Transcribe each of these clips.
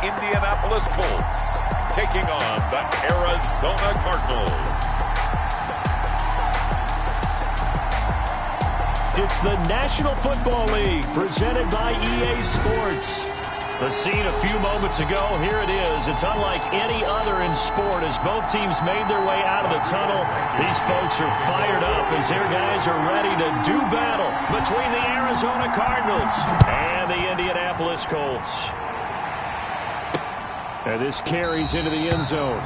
Indianapolis Colts taking on the Arizona Cardinals. It's the National Football League presented by EA Sports. The scene a few moments ago, here it is. It's unlike any other in sport as both teams made their way out of the tunnel. These folks are fired up as their guys are ready to do battle between the Arizona Cardinals and the Indianapolis Colts. And this carries into the end zone.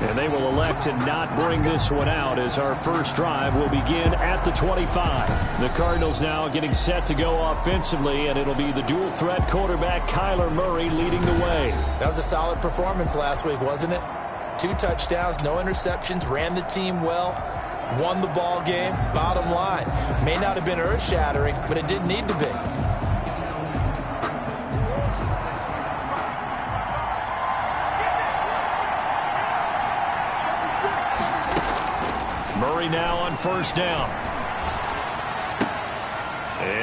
And they will elect to not bring this one out as our first drive will begin at the 25. The Cardinals now getting set to go offensively, and it'll be the dual-threat quarterback Kyler Murray leading the way. That was a solid performance last week, wasn't it? 2 touchdowns, no interceptions, ran the team well, won the ball game. Bottom line, may not have been earth-shattering, but it didn't need to be. Murray now on first down.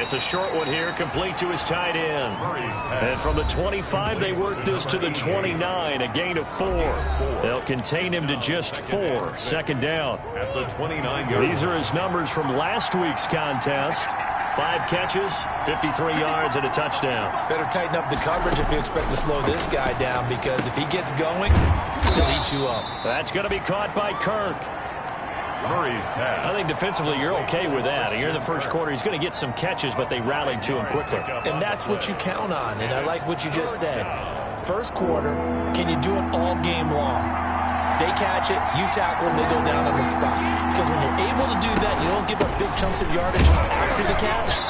It's a short one here, complete to his tight end. And from the 25, they work this to the 29, a gain of 4. They'll contain him to just 4. Second down. At the 29-yard. These are his numbers from last week's contest. 5 catches, 53 yards, and a touchdown. Better tighten up the coverage if you expect to slow this guy down, because if he gets going, he'll eat you up. That's going to be caught by Kirk. Murray's pass. I think defensively you're okay with that. Here in the first quarter, he's going to get some catches, but they rallied to him quickly. And that's what you count on, and I like what you just said. First quarter, can you do it all game long? They catch it, you tackle them, they go down on the spot. Because when you're able to do that, you don't give up big chunks of yardage after the catch.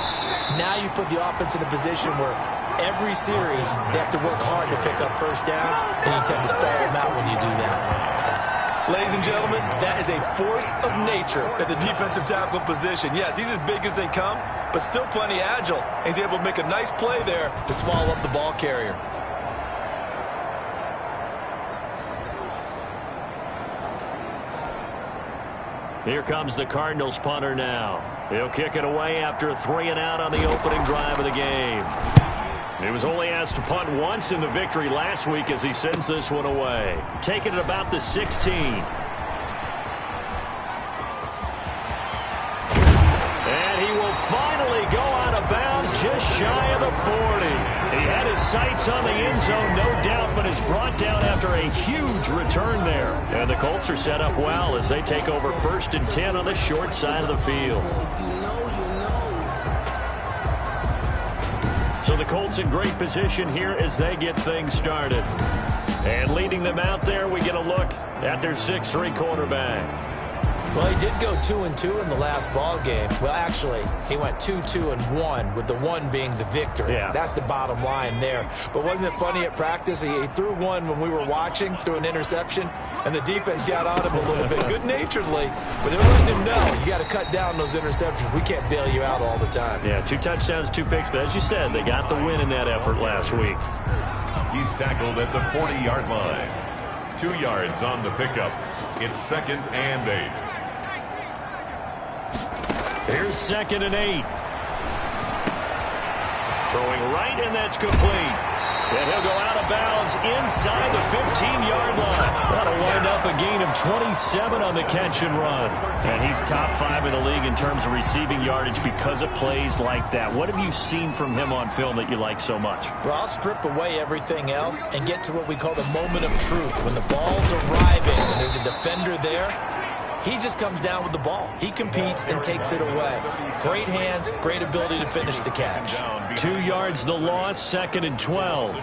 Now you put the offense in a position where every series they have to work hard to pick up first downs, and you tend to stall them out when you do that. Ladies and gentlemen, that is a force of nature at the defensive tackle position. Yes, he's as big as they come, but still plenty agile. He's able to make a nice play there to swallow up the ball carrier. Here comes the Cardinals punter now. He'll kick it away after a 3-and-out on the opening drive of the game. He was only asked to punt once in the victory last week as he sends this one away. Taking it about the 16. And he will finally go out of bounds just shy of the 40. He had his sights on the end zone, no doubt, but is brought down after a huge return there. And the Colts are set up well as they take over 1st and 10 on the short side of the field. So the Colts in great position here as they get things started. And leading them out there, we get a look at their 6'3" quarterback. Well, he did go 2-2 in the last ball game. Well, actually, he went 2-2-1, with the 1 being the victory. Yeah. That's the bottom line there. But wasn't it funny at practice? He threw one when we were watching, threw an interception, and the defense got on him a little bit, good-naturedly. But they're letting him know, you got to cut down those interceptions. We can't bail you out all the time. Yeah, 2 touchdowns, 2 picks. But as you said, they got the win in that effort last week. He's tackled at the 40-yard line. 2 yards on the pickup. It's 2nd and 8. Here's 2nd and 8. Throwing right, and that's complete. And he'll go out of bounds inside the 15-yard line. That'll wind up a gain of 27 on the catch and run. And he's top 5 in the league in terms of receiving yardage because of plays like that. What have you seen from him on film that you like so much? Well, I'll strip away everything else and get to what we call the moment of truth. When the ball's arriving and there's a defender there, he just comes down with the ball. He competes and takes it away. Great hands, great ability to finish the catch. 2 yards the loss, 2nd and 12.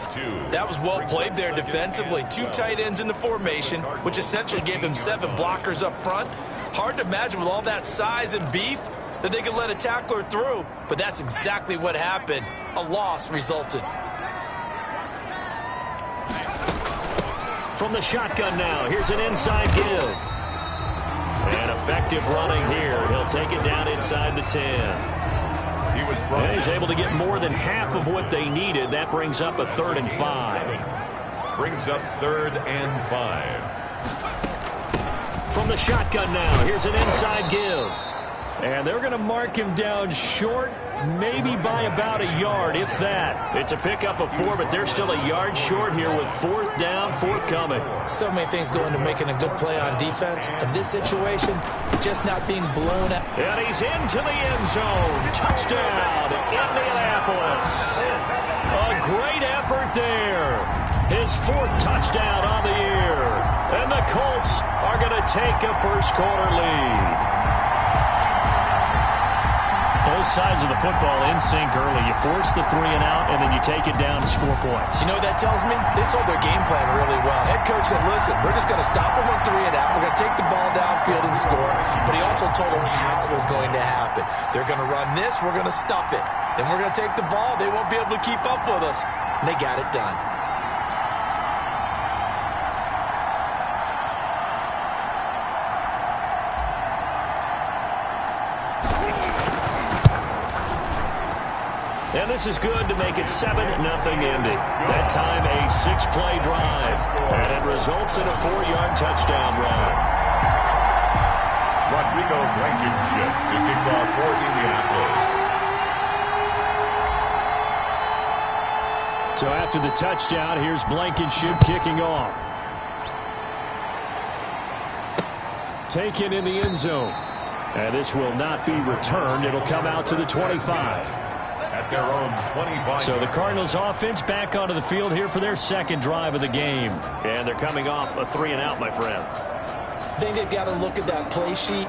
That was well played there defensively. 2 tight ends in the formation, which essentially gave him 7 blockers up front. Hard to imagine with all that size and beef that they could let a tackler through, but that's exactly what happened. A loss resulted. From the shotgun now, here's an inside give. And effective running here. He'll take it down inside the 10. And he's able to get more than half of what they needed. That brings up a 3rd and 5. Brings up 3rd and 5. From the shotgun now, here's an inside give. And they're going to mark him down short maybe by about a yard, if that. It's a pickup of 4, but they're still a yard short here with 4th down, forthcoming. So many things go into making a good play on defense. In this situation, just not being blown out. And he's into the end zone. Touchdown, Indianapolis. A great effort there. His 4th touchdown on the year. And the Colts are going to take a first-quarter lead. Both sides of the football in sync early. You force the 3 and out, and then you take it down and score points. You know what that tells me? They sold their game plan really well. Head coach said, listen, we're just going to stop them on 3 and out. We're going to take the ball downfield and score. But he also told them how it was going to happen. They're going to run this. We're going to stop it. Then we're going to take the ball. They won't be able to keep up with us. And they got it done. And this is good to make it 7-0 ending. That time a 6-play drive. And it results in a 4-yard touchdown run. Rodrigo Blankenship to kick off for Indianapolis. So after the touchdown, here's Blankenship kicking off. Taken in the end zone. And this will not be returned. It'll come out to the 25. At their own 25. So the Cardinals offense back onto the field here for their 2nd drive of the game. And they're coming off a 3 and out, my friend. I think they've got to look at that play sheet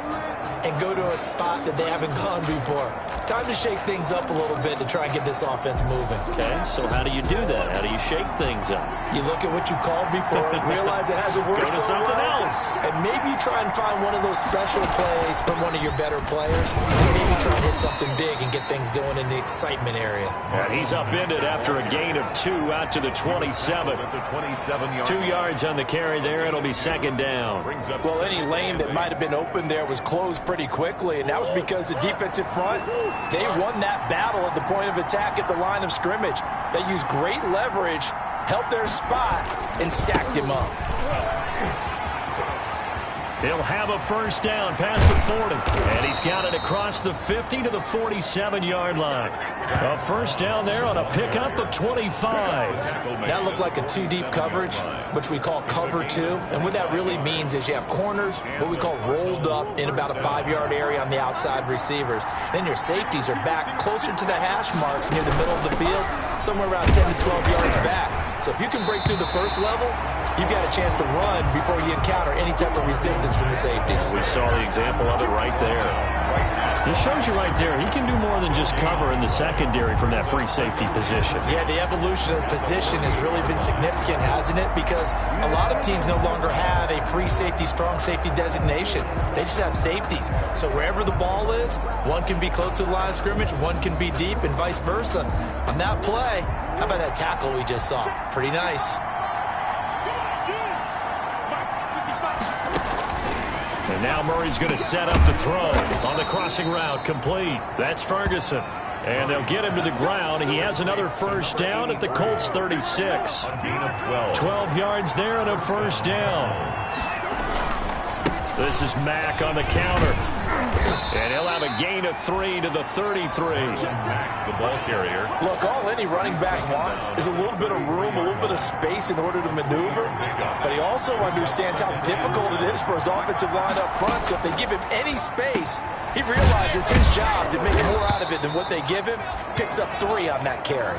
and go to a spot that they haven't gone before. Time to shake things up a little bit to try and get this offense moving. Okay, so how do you do that? How do you shake things up? You look at what you've called before, realize it hasn't worked Go to something else. and maybe you try and find one of those special plays from one of your better players, and maybe try and hit something big and get things going in the excitement area. And he's upended after a gain of 2 out to the 27. At the 27-yard. 2 yards on the carry there. It'll be 2nd down. Well, any lane that might have been open there was closed pretty quickly, and that was because the defensive front, they won that battle at the point of attack at the line of scrimmage. They used great leverage, held their spot, and stacked him up. He'll have a 1st down past the 40. And he's got it across the 50 to the 47-yard line. A 1st down there on a pickup of 25. That looked like a 2-deep coverage, which we call cover 2. And what that really means is you have corners, what we call rolled up in about a 5-yard area on the outside receivers. Then your safeties are back closer to the hash marks near the middle of the field, somewhere around 10 to 12 yards back. So if you can break through the first level, you've got a chance to run before you encounter any type of resistance from the safeties. We saw the example of it right there. It shows you right there, he can do more than just cover in the secondary from that free safety position. Yeah, the evolution of the position has really been significant, hasn't it? Because a lot of teams no longer have a free safety, strong safety designation. They just have safeties. So wherever the ball is, one can be close to the line of scrimmage, one can be deep, and vice versa. On that play, how about that tackle we just saw? Pretty nice. And now Murray's going to set up the throw on the crossing route, complete. That's Ferguson. And they'll get him to the ground. He has another 1st down at the Colts 36. A gain of 12. 12 yards there and a 1st down. This is Mack on the counter. And he'll have a gain of 3 to the 33. Mack, the ball carrier. Look, all any running back wants is a little bit of room, a little bit of space in order to maneuver. But he also understands how difficult it is for his offensive line up front. So if they give him any space, he realizes his job to make more out of it than what they give him. Picks up 3 on that carry.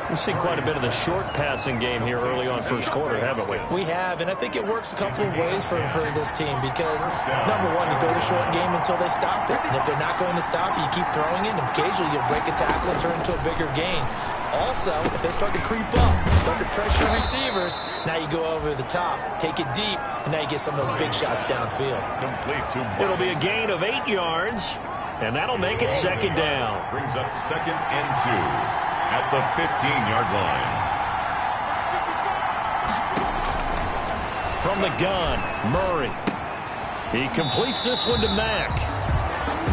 We've seen quite a bit of the short passing game here early on 1st quarter, haven't we? We have, and I think it works a couple of ways for this team because, number one, you throw the short game until they stop it. And if they're not going to stop it, you keep throwing it, and occasionally you'll break a tackle and turn into a bigger gain. Also, if they start to creep up, start to pressure receivers, now you go over the top, take it deep, and now you get some of those big shots downfield. Complete to It'll be a gain of 8 yards, and that'll make it 2nd down. Brings up 2nd and 2. At the 15-yard line. From the gun, Murray. He completes this one to Mack.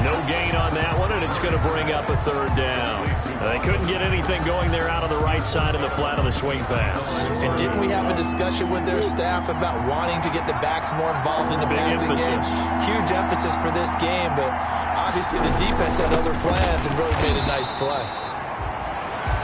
No gain on that one, and it's going to bring up a 3rd down. They couldn't get anything going there out on the right side of the flat of the swing pass. And didn't we have a discussion with their staff about wanting to get the backs more involved in the passing game? Huge emphasis for this game, but obviously the defense had other plans and really made a nice play.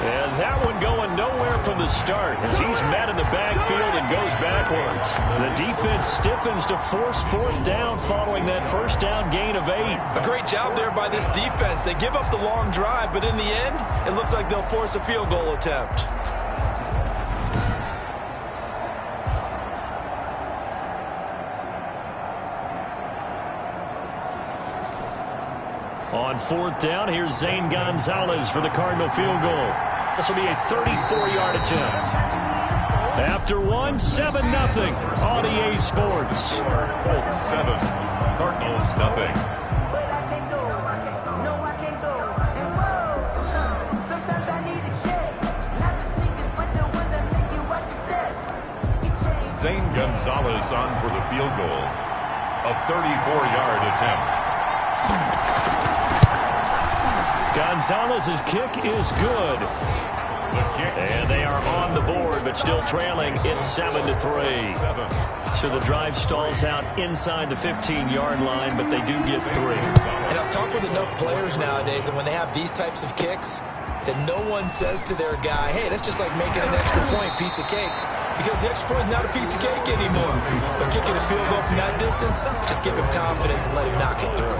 And that one going nowhere from the start as he's met in the backfield and goes backwards. The defense stiffens to force fourth down following that first down gain of 8. A great job there by this defense. They give up the long drive, but in the end, it looks like they'll force a field goal attempt. On fourth down, here's Zane Gonzalez for the Cardinal field goal. This will be a 34-yard attempt. After one, 7-0 on EA Sports. Colts 7, Cardinals nothing. Zane Gonzalez on for the field goal. A 34-yard attempt. Gonzalez's kick is good. And they are on the board, but still trailing. It's 7-3. So the drive stalls out inside the 15-yard line, but they do get 3. And I've talked with enough players nowadays, and when they have these types of kicks, that no one says to their guy, hey, that's just like making an extra point, piece of cake. Because the extra point is not a piece of cake anymore. But kicking a field goal from that distance, just give him confidence and let him knock it through.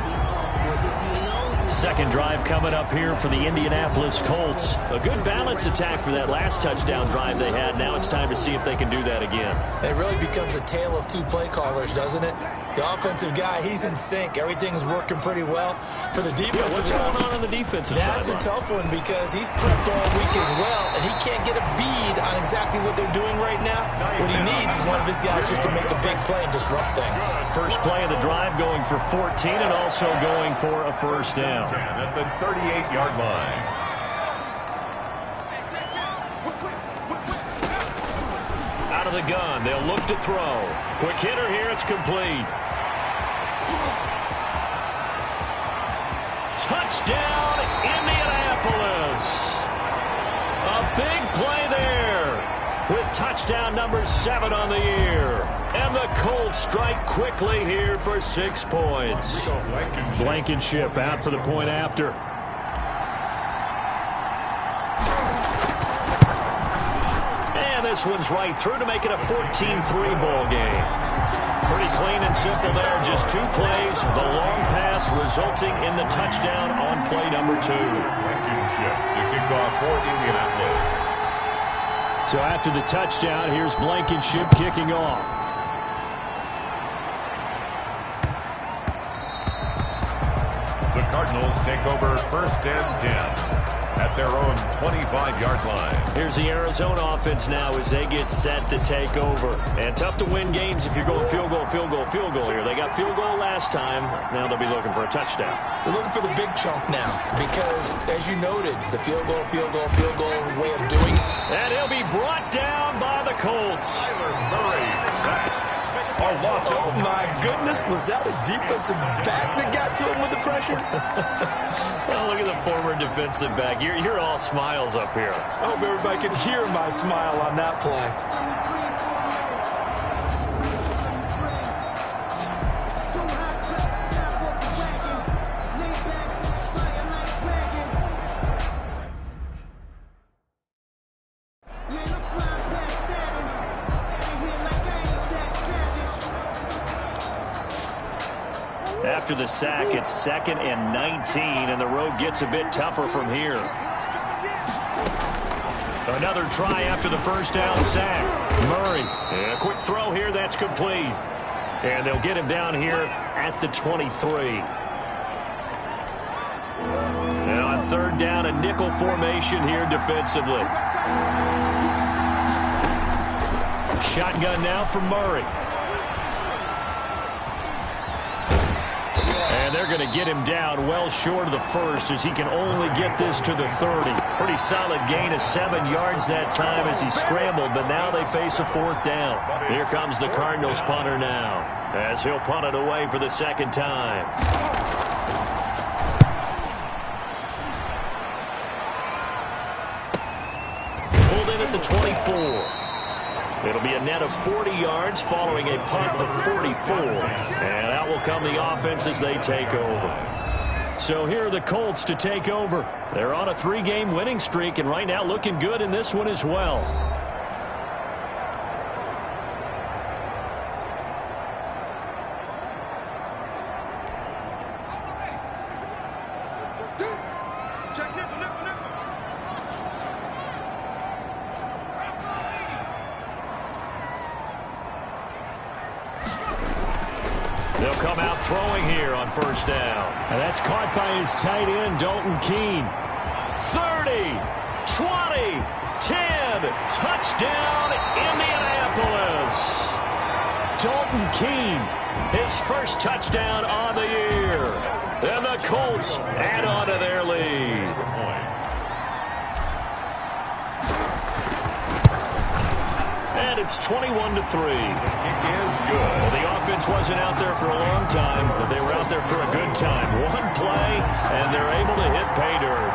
Second drive coming up here for the Indianapolis Colts. A good balance attack for that last touchdown drive they had. Now it's time to see if they can do that again. It really becomes a tale of two play callers, doesn't it? The offensive guy, he's in sync. Everything's working pretty well. For the defensive what's going on the defensive side? That's a tough one because he's prepped all week as well, and he can't get a bead on exactly what they're doing right now. What he needs is one of his guys just to make a big play and disrupt things. First play of the drive going for 14 and also going for a first down. At the 38-yard line. Out of the gun, they'll look to throw. Quick hitter here, it's complete. Touchdown, Indianapolis. A big play there with touchdown number 7 on the year. And the Colts strike quickly here for 6 points. Blankenship out for the point after. And this one's right through to make it a 14-3 ball game. Pretty clean and simple there. Just 2 plays. The long pass resulting in the touchdown on play number 2. Blankenship to kick off for Indianapolis. So after the touchdown, here's Blankenship kicking off. The Cardinals take over first and 10 at their own 25-yard line. Here's the Arizona offense now as they get set to take over. And tough to win games if you're going field goal, field goal, field goal here. They got field goal last time. Now they'll be looking for a touchdown. They're looking for the big chunk now because, as you noted, the field goal way of doing it. And he'll be brought down by the Colts. Oh, my goodness. Was that a defensive back that got to him with the pressure? Oh, look at the former defensive back. You're all smiles up here. I hope everybody can hear my smile on that play. After the sack, it's 2nd and 19, and the road gets a bit tougher from here. Another try after the first down sack. Murray, a quick throw here, that's complete. And they'll get him down here at the 23. And on third down, a nickel formation here defensively. Shotgun now for Murray. And they're going to get him down well short of the first as he can only get this to the 30. Pretty solid gain of 7 yards that time as he scrambled, but now they face a 4th down. Here comes the Cardinals punter now as he'll punt it away for the 2nd time. the 24. It'll be a net of 40 yards following a punt of 44. And out will come the offense as they take over. So here are the Colts to take over. They're on a 3-game winning streak, and right now looking good in this one as well. They'll come out throwing here on first down. And that's caught by his tight end, Dalton Keene. 30, 20, 10, touchdown Indianapolis. Dalton Keene, his first touchdown on the year. And the Colts add on to their lead. And it's 21-3. Well, the offense wasn't out there for a long time, but they were out there for a good time. One play, and they're able to hit pay dirt.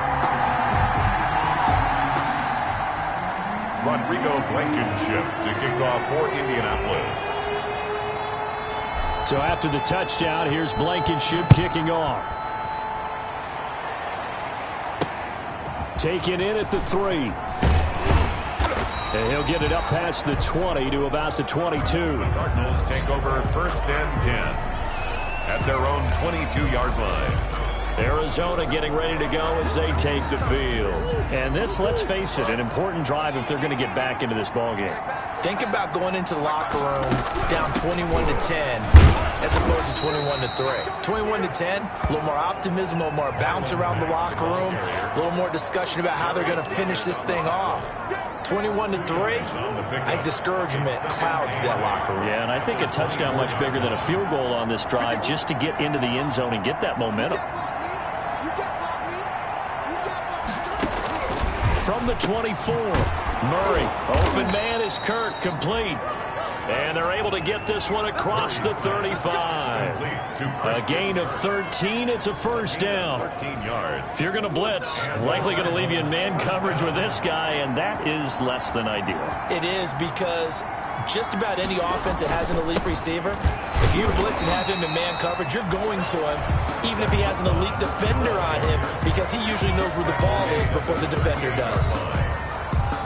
Rodrigo Blankenship to kick off for Indianapolis. So after the touchdown, here's Blankenship kicking off. Taken in at the 3. And he'll get it up past the 20 to about the 22. The Cardinals take over first and 10 at their own 22-yard line. Arizona getting ready to go as they take the field. And this, let's face it, an important drive if they're going to get back into this ballgame. Think about going into the locker room down 21-10 as opposed to 21-3. 21-10, a little more optimism, a little more bounce around the locker room, a little more discussion about how they're going to finish this thing off. 21-3, I think discouragement clouds that locker room. Yeah, and I think a touchdown much bigger than a field goal on this drive just to get into the end zone and get that momentum. From the 24, Murray, open man is Kirk, complete. And they're able to get this one across the 35. A gain of 13, it's a first down. 13 yards. If you're going to blitz, likely going to leave you in man coverage with this guy, and that is less than ideal. It is, because just about any offense that has an elite receiver, if you blitz and have him in man coverage, you're going to him, even if he has an elite defender on him, because he usually knows where the ball is before the defender does.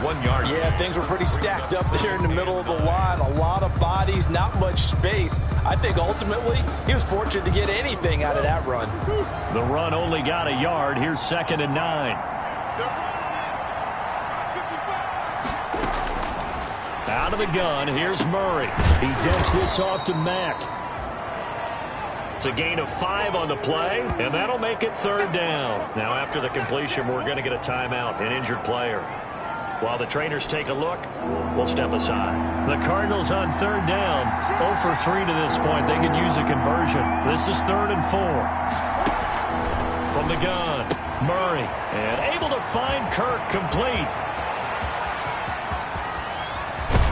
1 yard. Yeah, things were pretty stacked up there in the middle of the line. A lot of bodies, not much space. I think ultimately he was fortunate to get anything out of that run. The run only got a yard. Here's 2nd and 9. Out of the gun, here's Murray. He dumps this off to Mack. It's a gain of 5 on the play, and that'll make it 3rd down. Now, after the completion, we're going to get a timeout, an injured player. While the trainers take a look, we'll step aside. The Cardinals on 3rd down, 0 for 3 to this point. They could use a conversion. This is 3rd and 4. From the gun, Murray, and able to find Kirk, complete.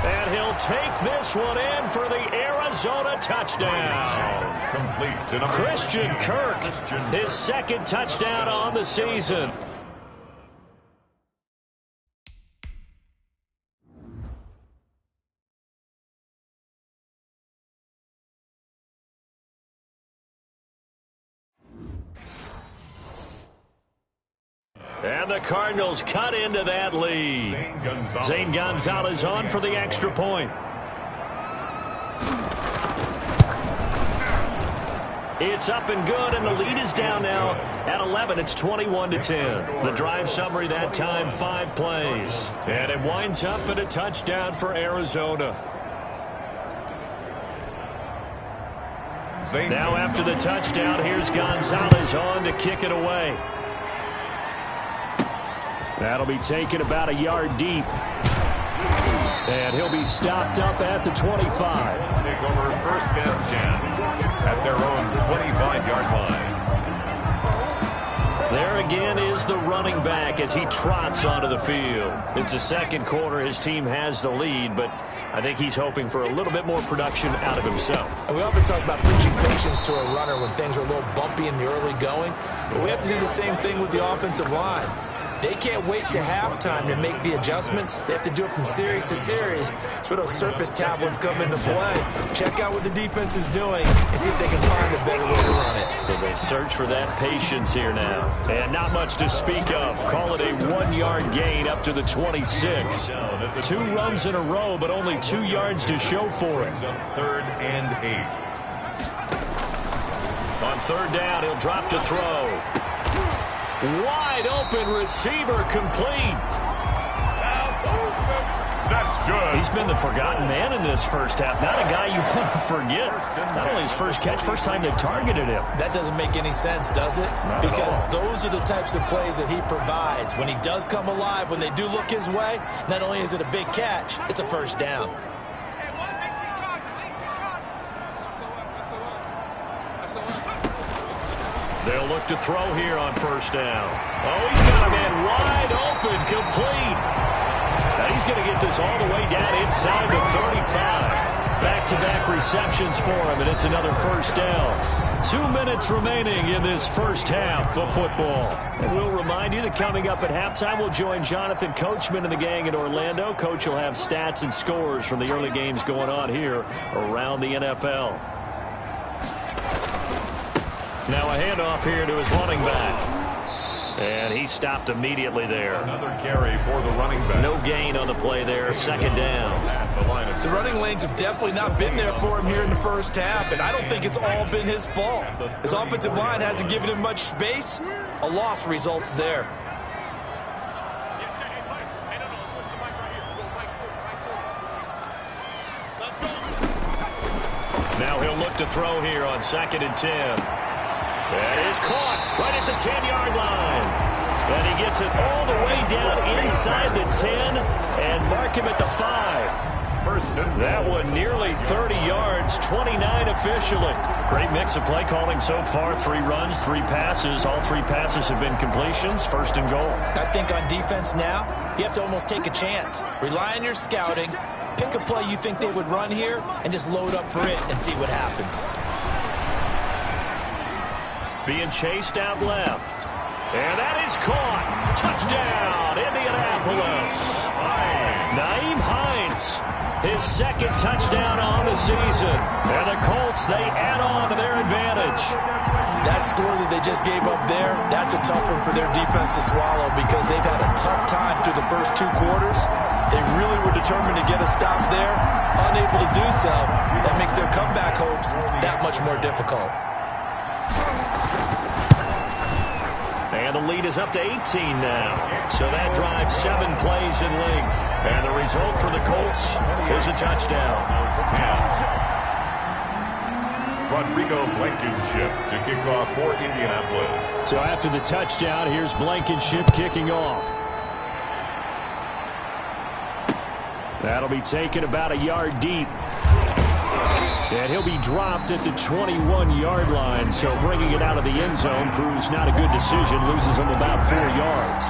And he'll take this one in for the Arizona touchdown. Complete to number Christian Kirk, his 2nd touchdown on the season. And the Cardinals cut into that lead. Zane Gonzalez on for the extra point. It's up and good, and the lead is down now at 11. It's 21-10. The drive summary that time, 5 plays. And it winds up in a touchdown for Arizona. Now after the touchdown, here's Gonzalez on to kick it away. That'll be taken about a yard deep. And he'll be stopped up at the 25. Let's take over first and 10 at their own 25-yard line. There again is the running back as he trots onto the field. It's the 2nd quarter. His team has the lead, but I think he's hoping for a little bit more production out of himself. And we often talk about preaching patience to a runner when things are a little bumpy in the early going, but we have to do the same thing with the offensive line. They can't wait to halftime to make the adjustments. They have to do it from series to series. So those surface tablets come into play. Check out what the defense is doing and see if they can find a better way to run it. So they search for that patience here now. And not much to speak of. Call it a 1-yard gain up to the 26. 2 runs in a row, but only 2 yards to show for it. 3rd and 8. On 3rd down, he'll drop to throw. Wide open receiver complete. That's good. He's been the forgotten man in this first half. Not a guy you want to forget. Not only his first catch, first time they targeted him. That doesn't make any sense, does it? Not because at all. Those are the types of plays that he provides. When he does come alive, when they do look his way, not only is it a big catch, it's a first down. They'll look to throw here on 1st down. Oh, he's got a man wide open, complete. Now he's going to get this all the way down inside the 35. Back-to-back receptions for him, and it's another 1st down. 2 minutes remaining in this first half of football. And we'll remind you that coming up at halftime, we'll join Jonathan Coachman and the gang in Orlando. Coach will have stats and scores from the early games going on here around the NFL. Now a handoff here to his running back. And he stopped immediately there. Another carry for the running back. No gain on the play there. 2nd down. The running lanes have definitely not been there for him here in the first half, and I don't think it's all been his fault. His offensive line hasn't given him much space. A loss results there. Now he'll look to throw here on 2nd and 10. That is caught right at the 10-yard line. And he gets it all the way down inside the 10 and mark him at the 5. That one nearly 30 yards, 29 officially. Great mix of play calling so far. 3 runs, 3 passes. All 3 passes have been completions. 1st and goal. I think on defense now, you have to almost take a chance. Rely on your scouting. Pick a play you think they would run here and just load up for it and see what happens. Being chased out left. And that is caught. Touchdown, Indianapolis. Nyheim Hines, his 2nd touchdown on the season. And the Colts, they add on to their advantage. That score that they just gave up there, that's a tough one for their defense to swallow because they've had a tough time through the first 2 quarters. They really were determined to get a stop there. Unable to do so, that makes their comeback hopes that much more difficult. And the lead is up to 18 now. So that drives 7 plays in length. And the result for the Colts is a touchdown. Rodrigo Blankenship to kick off for Indianapolis. So after the touchdown, here's Blankenship kicking off. That'll be taken about a yard deep. And he'll be dropped at the 21-yard line, so bringing it out of the end zone proves not a good decision, loses him about 4 yards.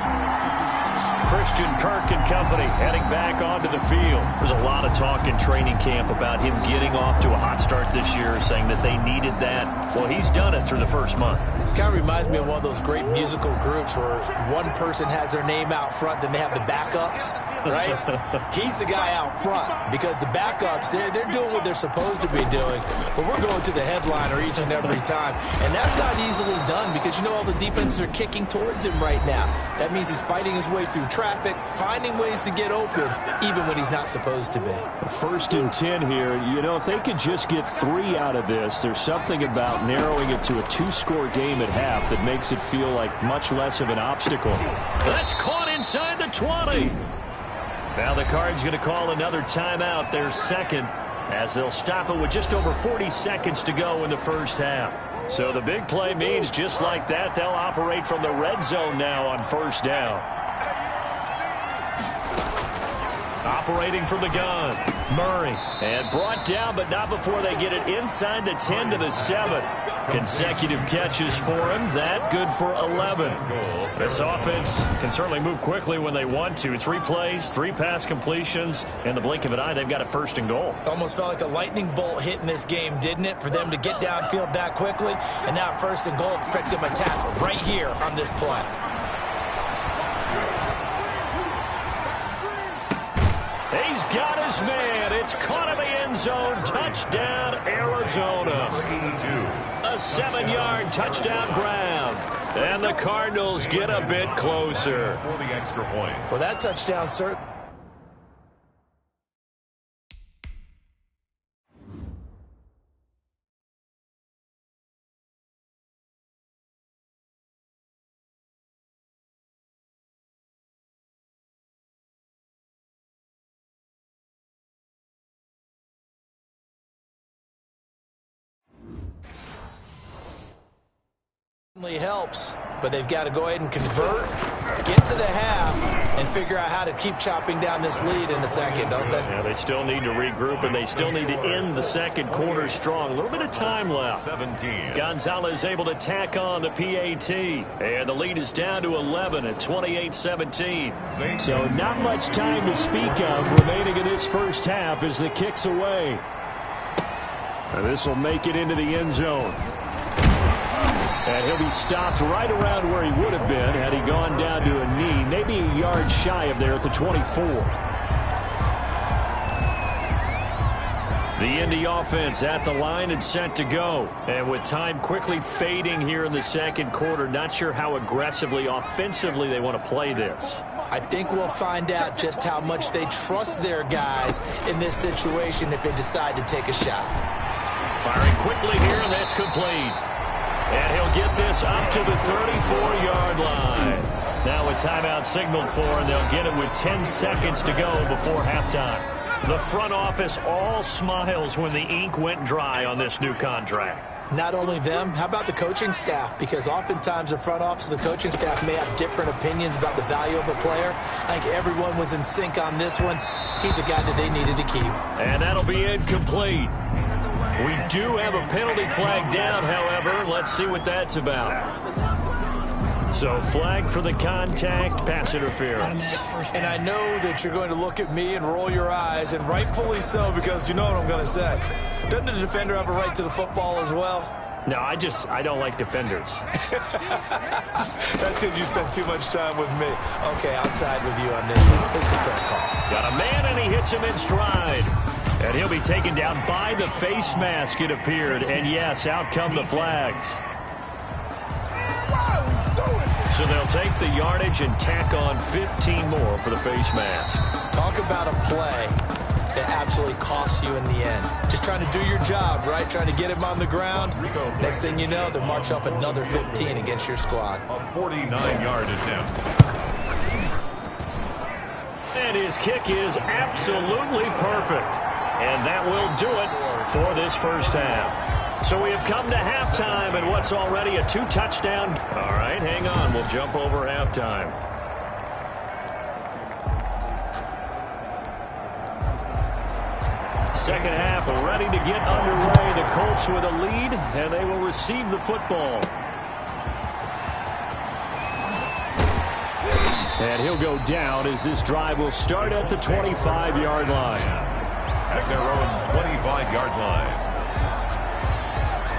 Christian Kirk and company heading back onto the field. There's a lot of talk in training camp about him getting off to a hot start this year, saying that they needed that. Well, he's done it through the first month. Kind of reminds me of one of those great musical groups where one person has their name out front, then they have the backups, right? He's the guy out front because the backups, they're doing what they're supposed to be doing, but we're going to the headliner each and every time. And that's not easily done because, you know, all the defenses are kicking towards him right now. That means he's fighting his way through traffic, finding ways to get open, even when he's not supposed to be. 1st and 10 here. You know, if they could just get 3 out of this, there's something about narrowing it to a 2-score game at half that makes it feel like much less of an obstacle. That's caught inside the 20. Now the Cards going to call another timeout, their 2nd, as they'll stop it with just over 40 seconds to go in the first half. So the big play means just like that, they'll operate from the red zone now on 1st down. Operating from the gun, Murray. And brought down, but not before they get it inside the 10 to the 7. Consecutive catches for him. That good for 11. This offense can certainly move quickly when they want to. 3 plays, 3 pass completions. In the blink of an eye, they've got it 1st and goal. Almost felt like a lightning bolt hit in this game, didn't it? For them to get downfield that quickly. And now 1st and goal, expect them to tackle right here on this play. He's got his man. It's caught in the end zone. Touchdown, Arizona. A 7-yard touchdown grab. And the Cardinals get a bit closer. For the extra point. Well, that touchdown, sir. Helps, but they've got to go ahead and convert, get to the half, and figure out how to keep chopping down this lead in the second, don't they? Yeah, they still need to regroup, and they still need to end the second quarter strong. A little bit of time left. 17. Gonzalez able to tack on the PAT, and the lead is down to 11 at 28-17. So not much time to speak of remaining in this first half as the kick's away. And this will make it into the end zone. And he'll be stopped right around where he would have been had he gone down to a knee, maybe a yard shy of there at the 24. The Indy offense at the line and set to go. And with time quickly fading here in the second quarter, not sure how aggressively, offensively they want to play this. I think we'll find out just how much they trust their guys in this situation if they decide to take a shot. Firing quickly here, and that's complete. And he'll get this up to the 34-yard line. Now a timeout signaled for, and they'll get it with 10 seconds to go before halftime. The front office all smiles when the ink went dry on this new contract. Not only them, how about the coaching staff? Because oftentimes the front office and the coaching staff may have different opinions about the value of a player. I think everyone was in sync on this one. He's a guy that they needed to keep. And that'll be incomplete. We do have a penalty flag down, however. Let's see what that's about. So flag for the contact, pass interference. And I know that you're going to look at me and roll your eyes, and rightfully so, because you know what I'm going to say. Doesn't the defender have a right to the football as well? No, I don't like defenders. That's because you spent too much time with me. Okay, I'll side with you on this one. Here's the fair call. Got a man, and he hits him in stride. And he'll be taken down by the face mask, it appeared. And, yes, out come the flags. So they'll take the yardage and tack on 15 more for the face mask. Talk about a play that absolutely costs you in the end. Just trying to do your job, right? Trying to get him on the ground. Next thing you know, they'll march off another 15 against your squad. A 49-yard attempt. And his kick is absolutely perfect. And that will do it for this first half. So we have come to halftime and what's already a 2-touchdown. All right, hang on. We'll jump over halftime. Second half ready to get underway. The Colts with a lead, and they will receive the football. And he'll go down as this drive will start at the 25-yard line. At their own 25-yard line.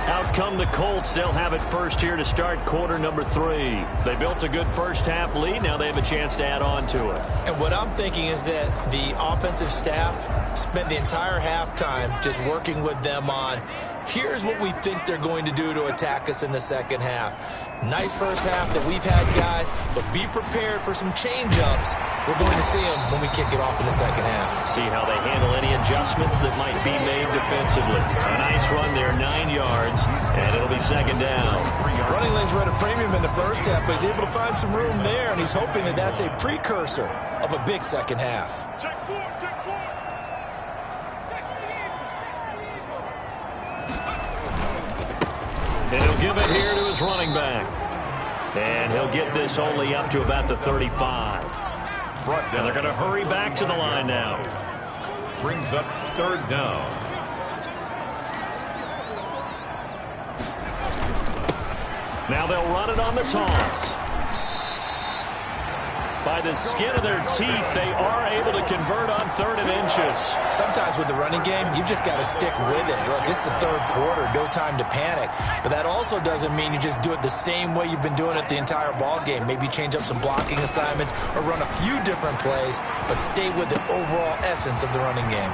Out come the Colts. They'll have it first here to start quarter number 3. They built a good first half lead. Now they have a chance to add on to it. And what I'm thinking is that the offensive staff spent the entire halftime just working with them on, here's what we think they're going to do to attack us in the second half. Nice first half that we've had, guys, but be prepared for some change-ups. We're going to see them when we kick it off in the second half. See how they handle any adjustments that might be made defensively. A nice run there, 9 yards, and it'll be second down. Running lanes were at a premium in the first half, but he's able to find some room there, and he's hoping that that's a precursor of a big second half. And he'll give it here to his running back. And he'll get this only up to about the 35. And they're going to hurry back to the line now. Brings up third down. Now they'll run it on the toss. By the skin of their teeth, they are able to convert on 3rd and inches. Sometimes with the running game, you've just got to stick with it. Look, it's the 3rd quarter, no time to panic. But that also doesn't mean you just do it the same way you've been doing it the entire ball game. Maybe change up some blocking assignments or run a few different plays, but stay with the overall essence of the running game.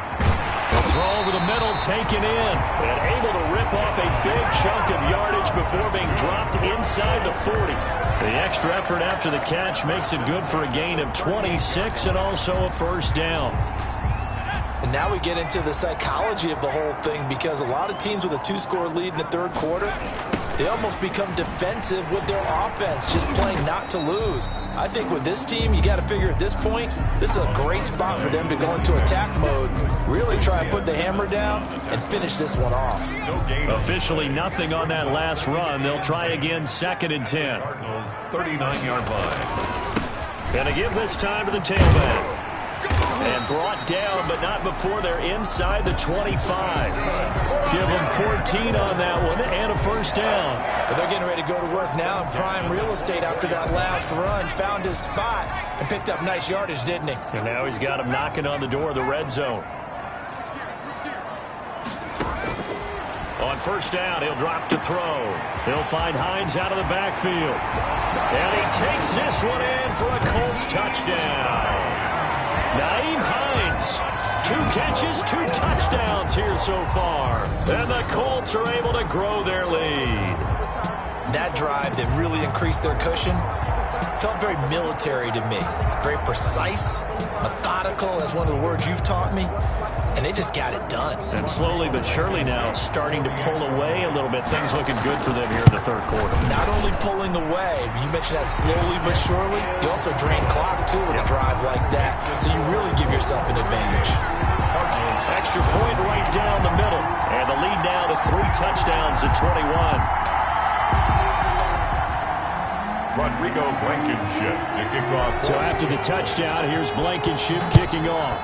The throw over the middle, taken in, and able to rip off a big chunk of yardage before being dropped inside the 40. The extra effort after the catch makes it good for a gain of 26 and also a 1st down. And now we get into the psychology of the whole thing, because a lot of teams with a 2-score lead in the 3rd quarter, they almost become defensive with their offense, just playing not to lose. I think with this team, you got to figure at this point, this is a great spot for them to go into attack mode, really try and put the hammer down and finish this one off. Officially nothing on that last run. They'll try again, 2nd and 10. Cardinals 39-yard line. Gonna give this time to the tailback. And brought down, but not before they're inside the 25. Give them 14 on that one and a 1st down. But they're getting ready to go to work now in prime real estate after that last run. Found his spot and picked up nice yardage, didn't he? And now he's got him knocking on the door of the red zone. On 1st down, he'll drop to throw. He'll find Hines out of the backfield. And he takes this one in for a Colts touchdown. Nyheim Hines, 2 catches, 2 touchdowns here so far. And the Colts are able to grow their lead. That drive that really increased their cushion felt very military to me. Very precise, methodical, that's one of the words you've taught me. And they just got it done. And slowly but surely now starting to pull away a little bit. Things looking good for them here in the 3rd quarter. Not only pulling away, but you mentioned that slowly but surely, you also drain clock too with a drive like that. So you really give yourself an advantage. Extra point right down the middle. And the lead now to 3 touchdowns at 21. Rodrigo Blankenship to kick off. So after the touchdown, here's Blankenship kicking off.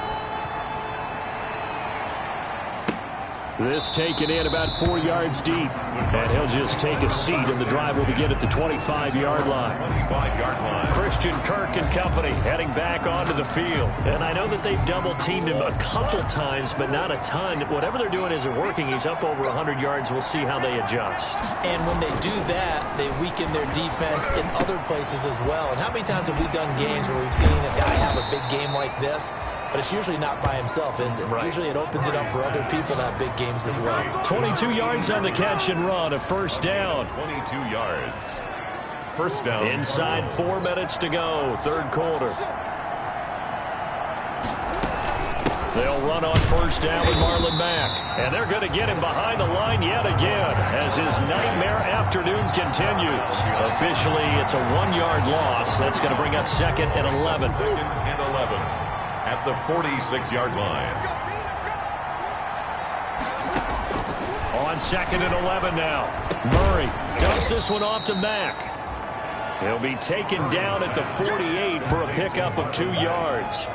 This taken in about 4 yards deep. And he'll just take a seat, and the drive will begin at the 25-yard line. 25-yard line. Christian Kirk and company heading back onto the field. And I know that they've double-teamed him a couple times, but not a ton. Whatever they're doing isn't working. He's up over 100 yards. We'll see how they adjust. And when they do that, they weaken their defense in other places as well. And how many times have we done games where we've seen a guy have a big game like this? But it's usually not by himself, is it? Right. Usually it opens it up for other people to have big games as well. 22 yards on the catch and run, a 1st down. 22 yards. 1st down. Inside 4 minutes to go, 3rd quarter. They'll run on 1st down with Marlon Mack. And they're going to get him behind the line yet again as his nightmare afternoon continues. Officially, it's a 1-yard loss. That's going to bring up 2nd and 11. 2nd and 11 at the 46-yard line. On 2nd and 11 now. Murray dumps this one off to Mack. He'll be taken down at the 48 for a pickup of 2 yards.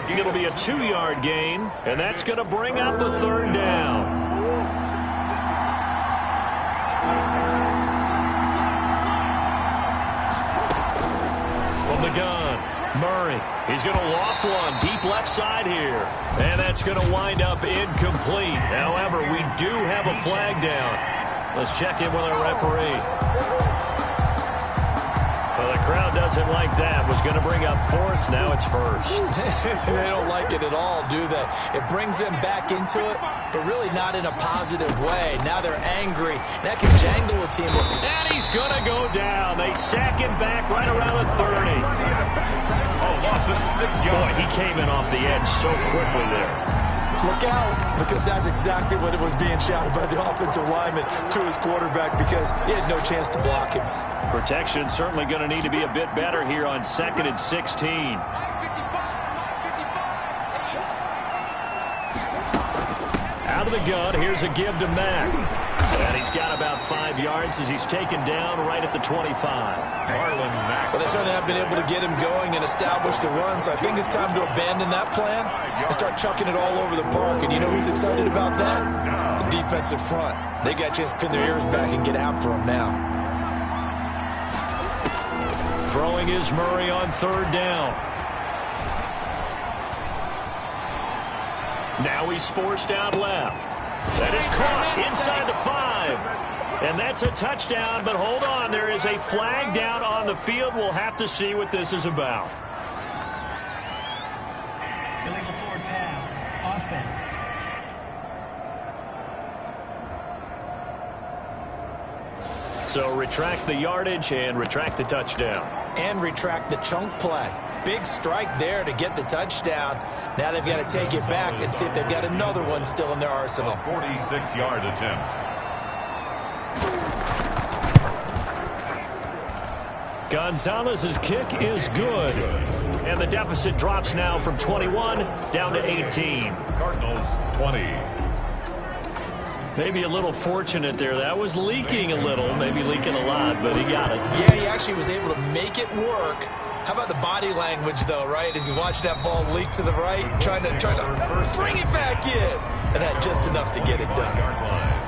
It'll be a 2-yard gain, and that's going to bring up the 3rd down. From the gun, Murray. He's going to loft one deep left side here. And that's going to wind up incomplete. However, we do have a flag down. Let's check in with our referee. Well, the crowd doesn't like that. Was going to bring up 4th. Now it's 1st. They don't like it at all, do they? It brings them back into it, but really not in a positive way. Now they're angry. That can jangle a team. And he's going to go down. They sack him back right around the 30. Oh, loss of 6 yards. Boy, he came in off the edge so quickly there. Look out, because that's exactly what it was being shouted by the offensive lineman to his quarterback, because he had no chance to block him. Protection certainly going to need to be a bit better here on 2nd and 16. Out of the gun, here's a give to Mack. And he's got about 5 yards as he's taken down right at the 25. Marlon Mack. Well, they certainly have been able to get him going and establish the run, so I think it's time to abandon that plan and start chucking it all over the park. And you know who's excited about that? The defensive front. They got a chance to pin their ears back and get after him now. Throwing is Murray on third down. Now he's forced out left. That is caught inside the 5. And that's a touchdown, but hold on. There is a flag down on the field. We'll have to see what this is about. Illegal forward pass. Offense. So retract the yardage and retract the touchdown. And retract the chunk play. Big strike there to get the touchdown. Now they've got to take it back and see if they've got another one still in their arsenal. 46-yard attempt. Gonzalez's kick is good. And the deficit drops now from 21 down to 18. Cardinals 20. Maybe a little fortunate there. That was leaking a little, maybe leaking a lot, but he got it. Yeah, he actually was able to make it work. How about the body language, though, right? As he watched that ball leak to the right, trying to bring it back in. And had just enough to get it done.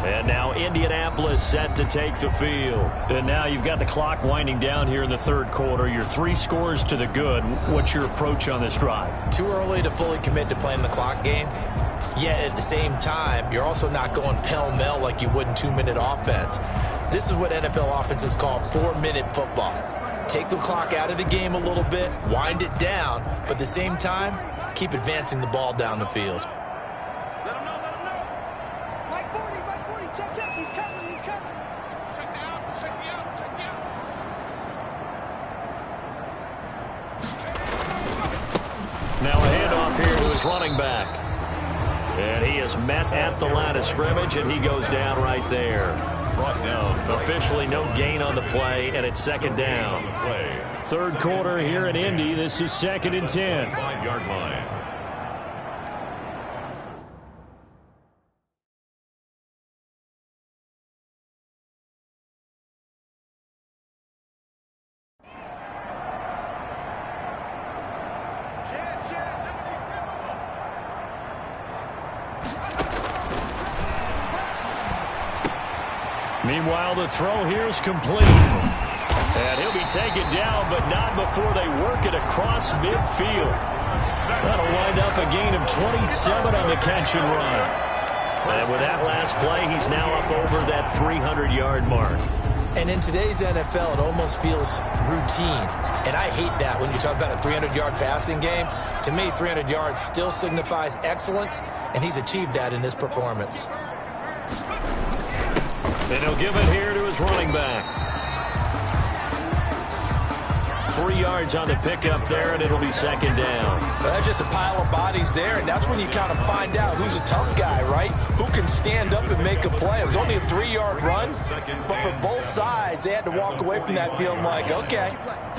And now Indianapolis set to take the field. And now you've got the clock winding down here in the third quarter. You're 3 scores to the good. What's your approach on this drive? Too early to fully commit to playing the clock game. Yet at the same time, you're also not going pell-mell like you would in 2-minute offense. This is what NFL offenses call 4-minute football. Take the clock out of the game a little bit, wind it down, but at the same time, keep advancing the ball down the field. Let him know, let him know. Mike 40, check, he's coming, he's coming. Check the out, check the out, check the out. Now a handoff here to his running back. And he is met at the line of scrimmage, and he goes down right there. Brought down. Officially no gain on the play, and it's second down. Third quarter here in Indy. This is 2nd and 10. 5-yard line. Meanwhile, the throw here is complete. And he'll be taken down, but not before they work it across midfield. That'll wind up a gain of 27 on the catch and run. And with that last play, he's now up over that 300-yard mark. And in today's NFL, it almost feels routine. And I hate that when you talk about a 300-yard passing game. To me, 300 yards still signifies excellence, and he's achieved that in this performance. And he'll give it here to his running back. 3 yards on the pickup there, and it'll be second down. Well, that's just a pile of bodies there, and that's when you kind of find out who's a tough guy, right? Who can stand up and make a play. It was only a 3-yard run, but for both sides, they had to walk away from that feeling like, okay,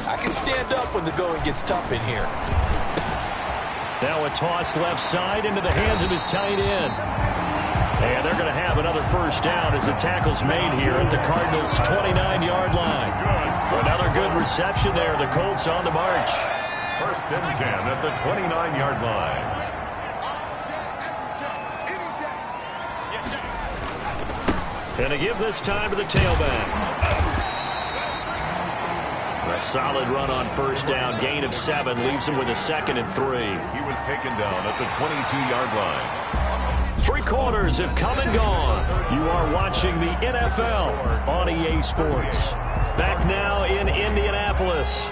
I can stand up when the going gets tough in here. Now a toss left side into the hands of his tight end. And they're going to have another first down as the tackle's made here at the Cardinals' 29-yard line. Another good reception there. The Colts on the march. 1st and 10 at the 29-yard line. And to give this time to the tailback. A solid run on first down. Gain of 7 leaves him with a 2nd and 3. He was taken down at the 22-yard line. 3 quarters have come and gone. You are watching the NFL on EA Sports. Back now in Indianapolis.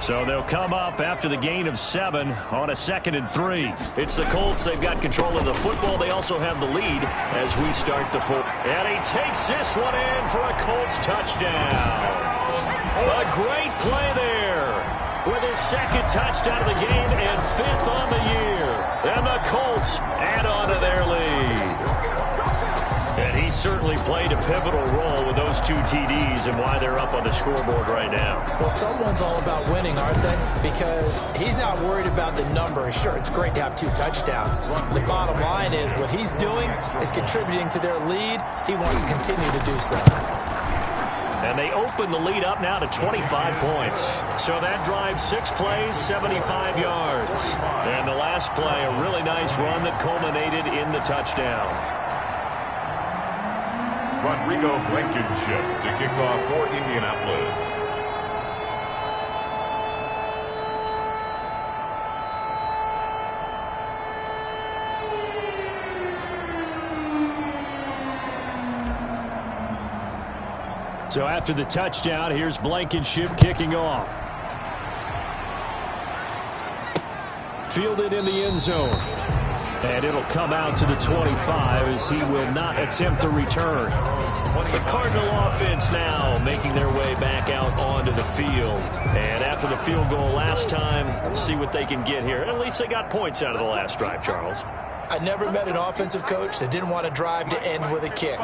So they'll come up after the gain of 7 on a 2nd and 3. It's the Colts. They've got control of the football. They also have the lead as we start the fourth. And he takes this one in for a Colts touchdown. A great play there with his 2nd touchdown of the game and 5th on the year. And the Colts add on to their lead. And he certainly played a pivotal role with those 2 TDs and why they're up on the scoreboard right now. Well, someone's all about winning, aren't they? Because he's not worried about the number. Sure, it's great to have 2 touchdowns. But the bottom line is what he's doing is contributing to their lead. He wants to continue to do so. And they open the lead up now to 25 points. So that drives 6 plays, 75 yards. And the last play, a really nice run that culminated in the touchdown. Rodrigo Blankenship to kick off for Indianapolis. So after the touchdown, here's Blankenship kicking off. Fielded in the end zone. And it'll come out to the 25 as he will not attempt a return. The Cardinal offense now making their way back out onto the field. And after the field goal last time, we'll see what they can get here. At least they got points out of the last drive, Charles. I never met an offensive coach that didn't want to drive to end with a kick.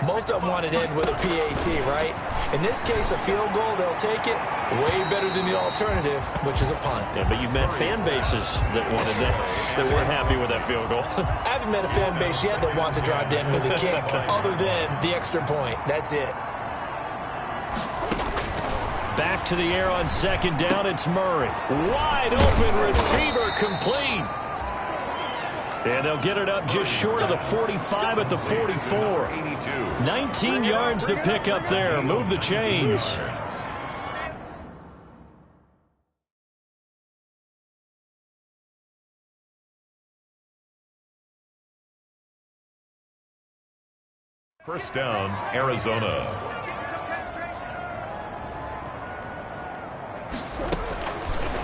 Most of them wanted to end with a PAT, right? In this case, a field goal, they'll take it. Way better than the alternative, which is a punt. Yeah, but you've met fan bases that wanted that weren't happy with that field goal. I haven't met a fan base yet that wants to drive to end with a kick, other than the extra point. That's it. Back to the air on second down, it's Murray. Wide open receiver, complete. And they'll get it up just short of the 45 at the 44. 19 yards to pick up there. Move the chains. First down, Arizona.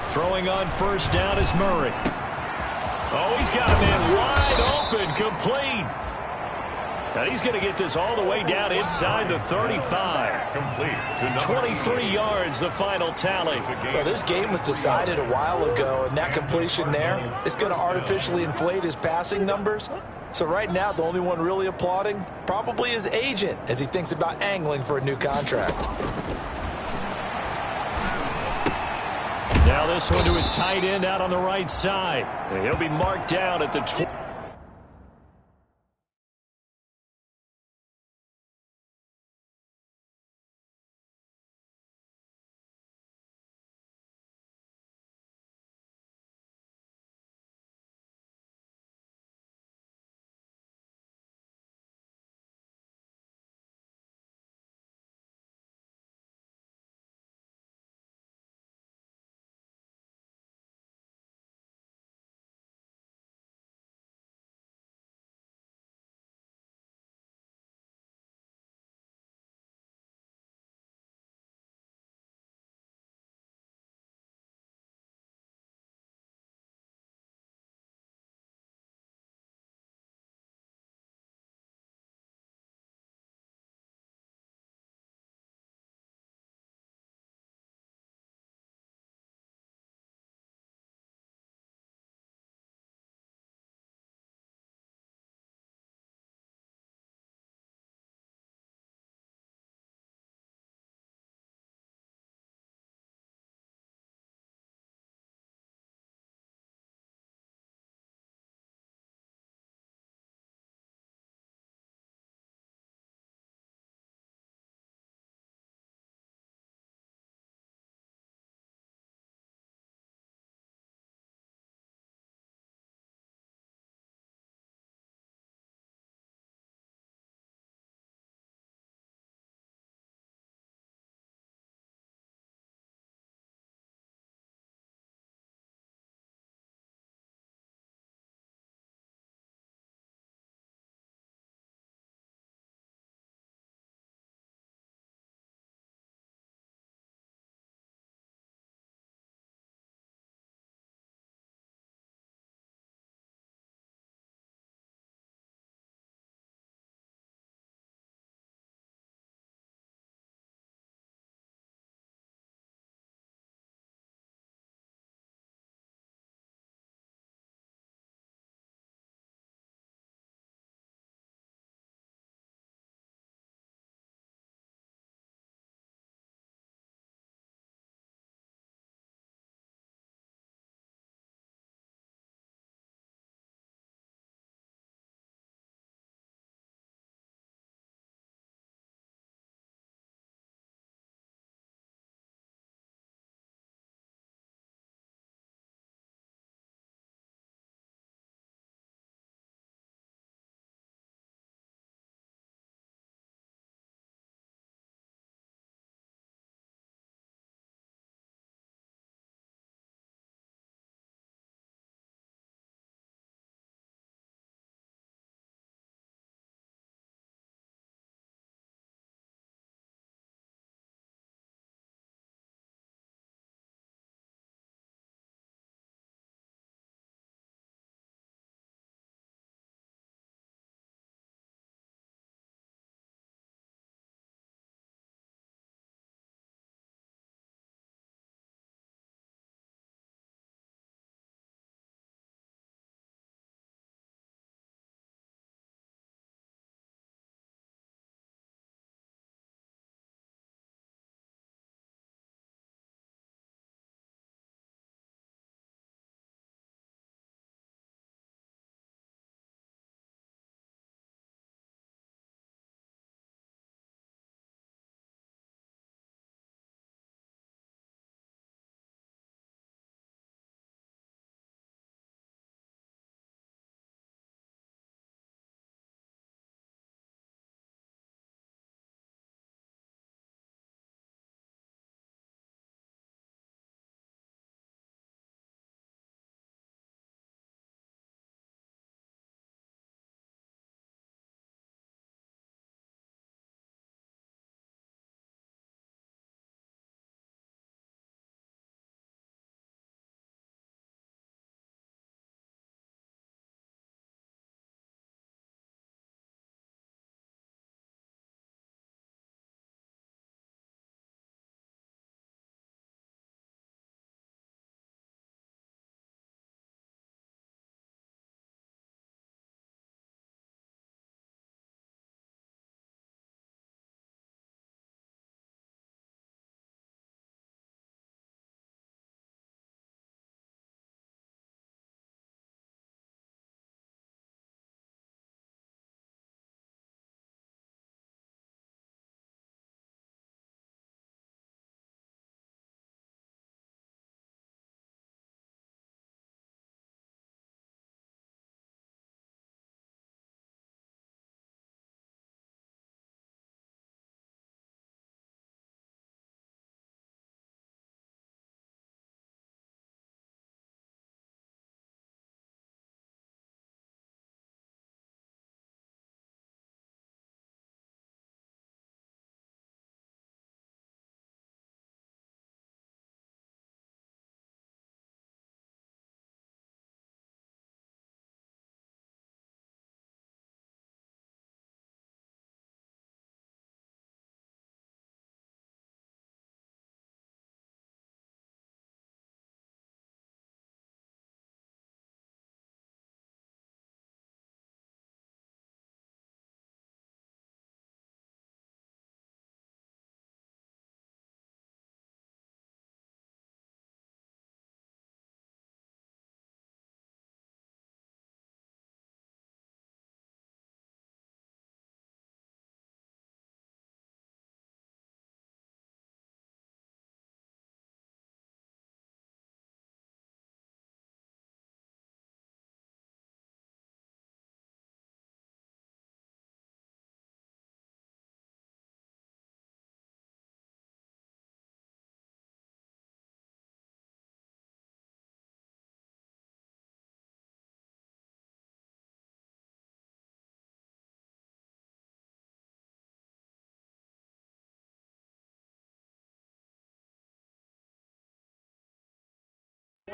Throwing on first down is Murray. Oh, he's got a man wide open, complete. Now he's going to get this all the way down inside the 35. Complete. 23 yards, the final tally. Well, this game was decided a while ago, and that completion there is going to artificially inflate his passing numbers. So right now, the only one really applauding probably his agent as he thinks about angling for a new contract. Now this one to his tight end out on the right side. He'll be marked down at the 20.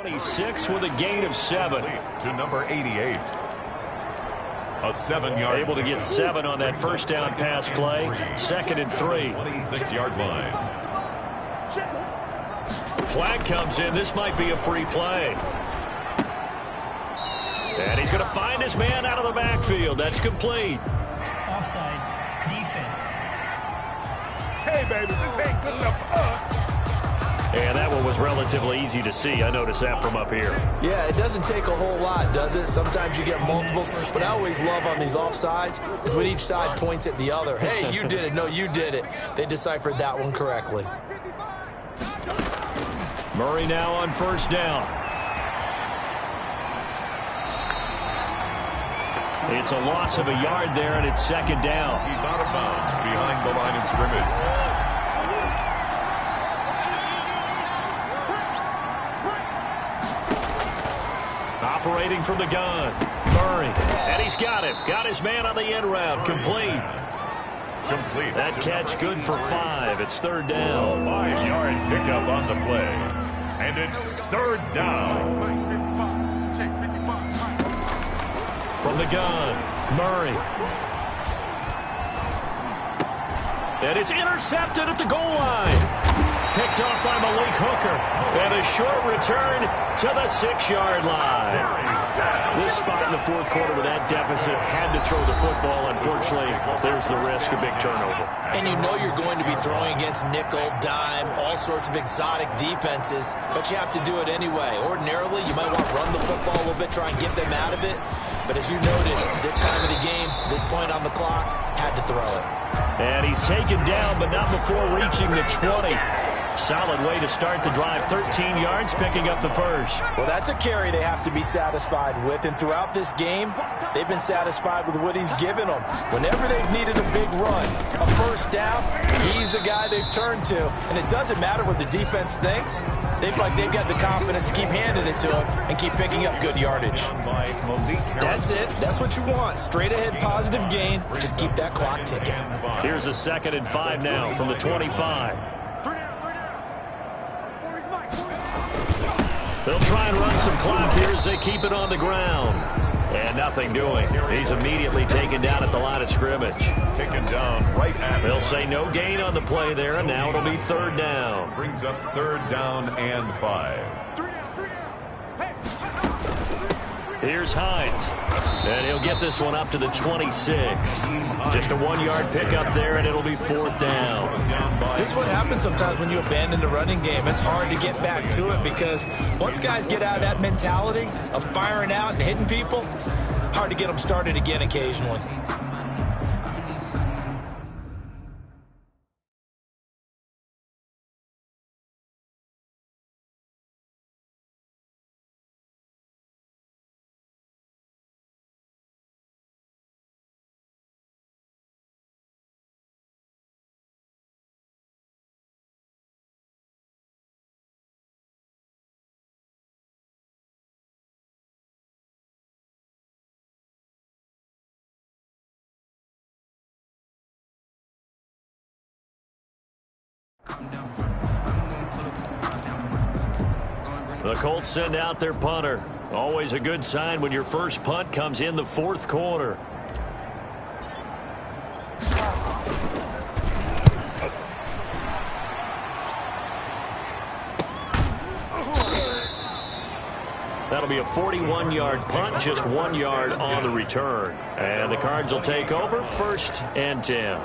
26 with a gain of 7. To number 88. A 7-yard. Able to get 7 on that first down pass play. 2nd and 3. 26-yard line. Flag comes in. This might be a free play. And he's going to find his man out of the backfield. That's complete. Offside. Defense. Hey, baby, this ain't good enough for us. And that one was relatively easy to see. I noticed that from up here. Yeah, it doesn't take a whole lot, does it? Sometimes you get multiples. What I always love on these offsides is when each side points at the other. Hey, you did it. No, you did it. They deciphered that one correctly. Murray now on first down. It's a loss of a yard there, and it's 2nd down. He's out of bounds behind the line of scrimmage. Operating from the gun. Murray. And he's got it. Got his man on the end route. Complete. That catch good for 5. It's 3rd down. 5-yard pickup on the play. And it's 3rd down. From the gun. Murray. And it's intercepted at the goal line. Picked off by Malik Hooker. And a short return to the 6-yard line. This spot in the 4th quarter with that deficit had to throw the football. Unfortunately, there's the risk of big turnover. And you know you're going to be throwing against nickel, dime, all sorts of exotic defenses, but you have to do it anyway. Ordinarily, you might want to run the football a little bit, try and get them out of it. But as you noted, this time of the game, this point on the clock, had to throw it. And he's taken down, but not before reaching the 20. Solid way to start the drive. 13 yards, picking up the first. Well, that's a carry they have to be satisfied with. And throughout this game, they've been satisfied with what he's given them. Whenever they've needed a big run, a first down, he's the guy they've turned to. And it doesn't matter what the defense thinks. They've got the confidence to keep handing it to him and keep picking up good yardage. That's it. That's what you want. Straight ahead positive gain. Just keep that clock ticking. Here's a 2nd and 5 now from the 25. They'll try and run some clock here as they keep it on the ground. And nothing doing. He's immediately taken down at the line of scrimmage. Taken down right at. They'll say no gain on the play there, and now it'll be 3rd down. Brings up 3rd down and 5. Here's Hines. And he'll get this one up to the 26. Just a 1-yard pickup there, and it'll be 4th down. This is what happens sometimes when you abandon the running game. It's hard to get back to it because once guys get out of that mentality of firing out and hitting people, hard to get them started again occasionally. The Colts send out their punter. Always a good sign when your first punt comes in the 4th quarter. That'll be a 41-yard punt, just 1 yard on the return. And the Cards will take over, 1st and 10.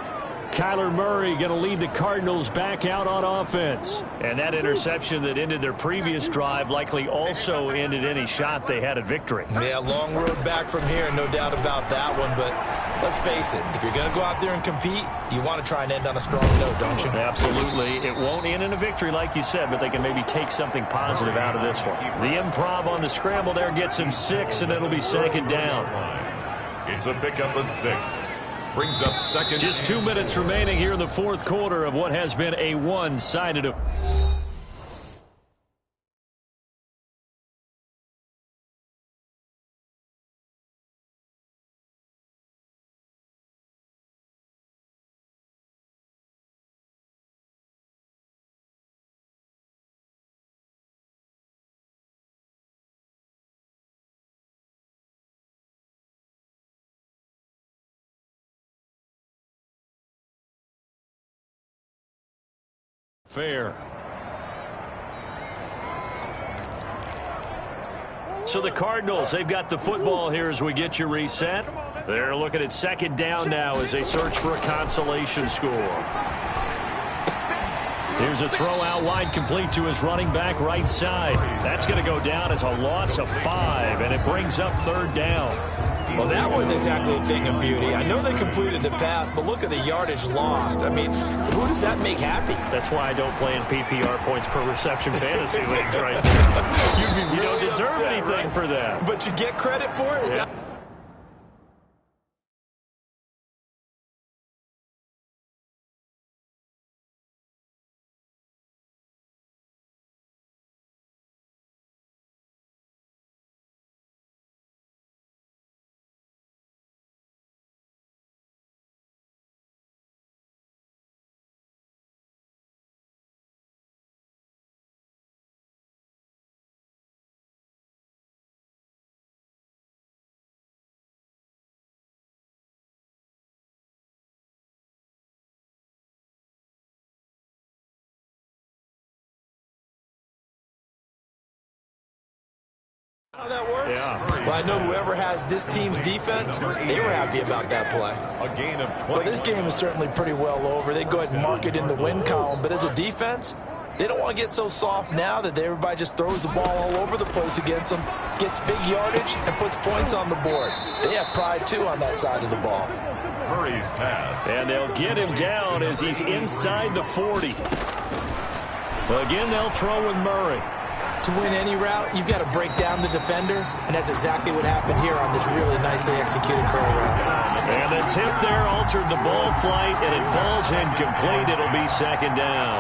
Kyler Murray going to lead the Cardinals back out on offense. And that interception that ended their previous drive likely also ended any shot they had at victory. Yeah, long road back from here, no doubt about that one. But let's face it, if you're going to go out there and compete, you want to try and end on a strong note, don't you? Absolutely. It won't end in a victory like you said, but they can maybe take something positive out of this one. The improv on the scramble there gets him 6, and it'll be 2nd down. It's a pickup of 6. Brings up 2nd. Just 2 minutes remaining here in the 4th quarter of what has been a one-sided fair. So the Cardinals, they've got the football here as we get you reset. They're looking at second down now as they search for a consolation score. Here's a throw out wide, complete to his running back right side. That's going to go down as a loss of 5, and it brings up third down. Well, that wasn't exactly a thing of beauty. I know they completed the pass, but look at the yardage lost. I mean, who does that make happy? That's why I don't play in PPR points per reception fantasy leagues right there. You'd be really you don't deserve upset, anything right? for that. But you get credit for it? Is that... how that works? Yeah. Well, I know whoever has this team's defense, they were happy about that play. A gain of 20. Well, this game is certainly pretty well over. They go ahead and mark it in the win column, but as a defense, they don't want to get so soft now that everybody just throws the ball all over the place against them, gets big yardage, and puts points on the board. They have pride, too, on that side of the ball. Murray's pass. And they'll get him down as he's inside the 40. Again, they'll throw with Murray. To win any route, you've got to break down the defender, and that's exactly what happened here on this really nicely executed curl route. And the tip there altered the ball flight, and it falls incomplete. It'll be second down.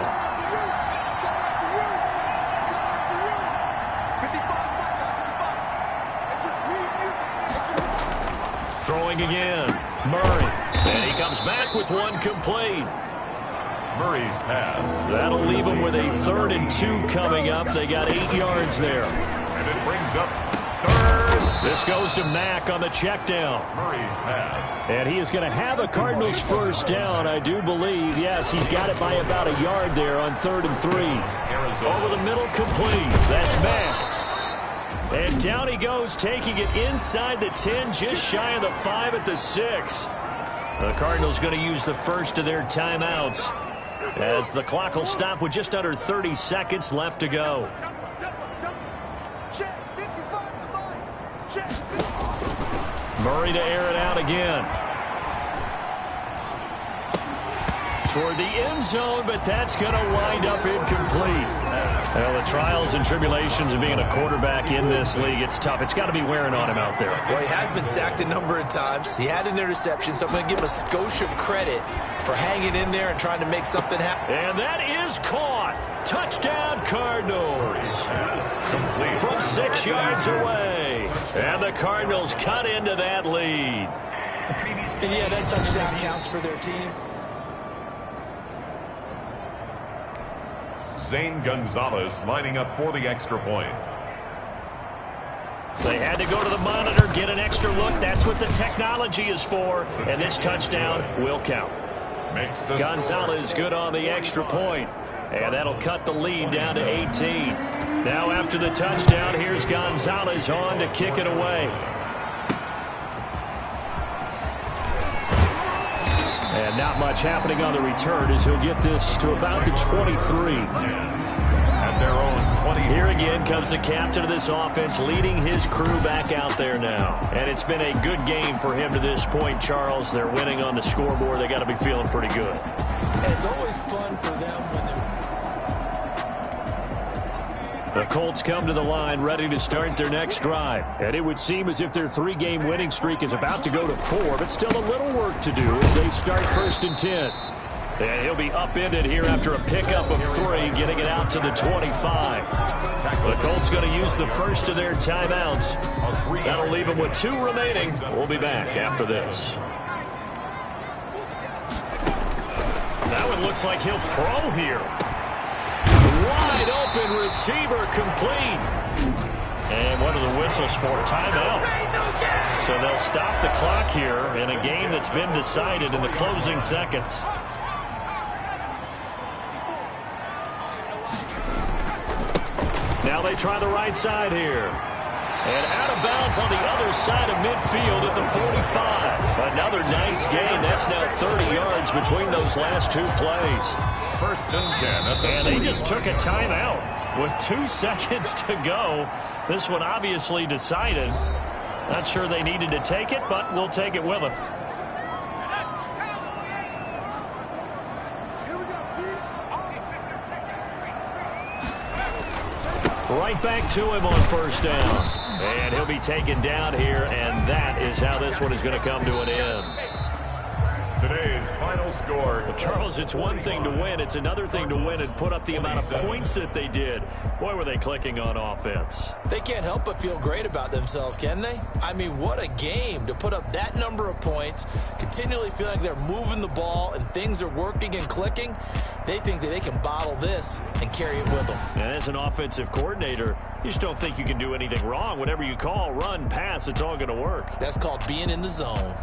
Throwing again, Murray. And he comes back with one complete. Murray's pass. That'll leave them with a 3rd and 2 coming up. They got 8 yards there. And it brings up third. This goes to Mack on the check down. Murray's pass. And he is going to have a Cardinals first down, I do believe. Yes, he's got it by about a yard there on 3rd and 3. Arizona. Over the middle, complete. That's Mack. And down he goes, taking it inside the 10, just shy of the 5 at the 6. The Cardinals going to use the first of their timeouts, as the clock will stop with just under 30 seconds left to go. Murray to air it out again. Toward the end zone, but that's going to wind up incomplete. Well, the trials and tribulations of being a quarterback in this league, it's tough. It's got to be wearing on him out there. Well, he has been sacked a number of times. He had an interception, so I'm going to give him a skosh of credit for hanging in there and trying to make something happen. And that is caught. Touchdown, Cardinals. From 6 yards away. And the Cardinals cut into that lead. And yeah, that touchdown counts for their team. Zane Gonzalez lining up for the extra point. They had to go to the monitor, get an extra look. That's what the technology is for. And this touchdown will count. Makes the Gonzalez good on the extra point. And that'll cut the lead down to 18. Now after the touchdown, here's Gonzalez on to kick it away. And not much happening on the return as he'll get this to about the 23. And their own 20. Here again comes the captain of this offense, leading his crew back out there now. And it's been a good game for him to this point, Charles. They're winning on the scoreboard. They got to be feeling pretty good. And it's always fun for them when they're... The Colts come to the line ready to start their next drive. And it would seem as if their 3-game winning streak is about to go to 4, but still a little work to do as they start 1st and 10. And he'll be upended here after a pickup of 3, getting it out to the 25. The Colts going to use the first of their timeouts. That'll leave them with 2 remaining. We'll be back after this. That one looks like he'll throw here. Wide open receiver complete. And what are the whistles for? Timeout. So they'll stop the clock here in a game that's been decided in the closing seconds. Now they try the right side here. And out of bounds on the other side of midfield at the 45. Another nice gain. That's now 30 yards between those last two plays. 1st and 10 at the And they just took a timeout with 2 seconds to go. This one obviously decided. Not sure they needed to take it, but we'll take it with them. Right back to him on 1st down. And he'll be taken down here, and that is how this one is going to come to an end. Today's final score. Well, Charles, it's one thing to win. It's another thing to win and put up the amount of points that they did. Boy, were they clicking on offense. They can't help but feel great about themselves, can they? I mean, what a game to put up that number of points, continually feel like they're moving the ball and things are working and clicking. They think that they can bottle this and carry it with them. And as an offensive coordinator, you just don't think you can do anything wrong. Whatever you call, run, pass, it's all going to work. That's called being in the zone.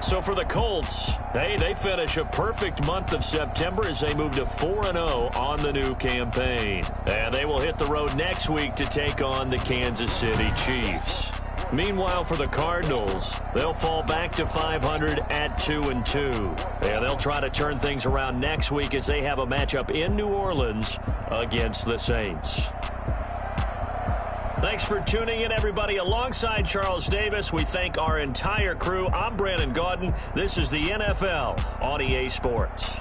So for the Colts, they finish a perfect month of September as they move to 4-0 on the new campaign. And they will hit the road next week to take on the Kansas City Chiefs. Meanwhile, for the Cardinals, they'll fall back to 500 at 2-2. And they'll try to turn things around next week as they have a matchup in New Orleans against the Saints. Thanks for tuning in, everybody. Alongside Charles Davis, we thank our entire crew. I'm Brandon Gaudin. This is the NFL on EA Sports.